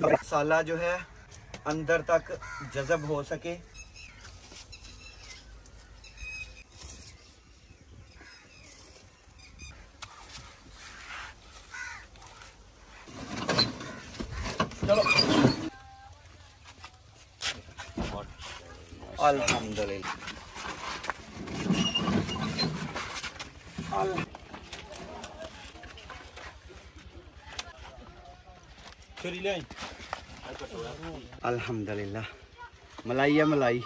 मसाला जो है अंदर तक जज़ब हो सके। चलो अल्हम्दुलिल्लाह। अल्हम्दुलिल्लाह मलाई है मलाई।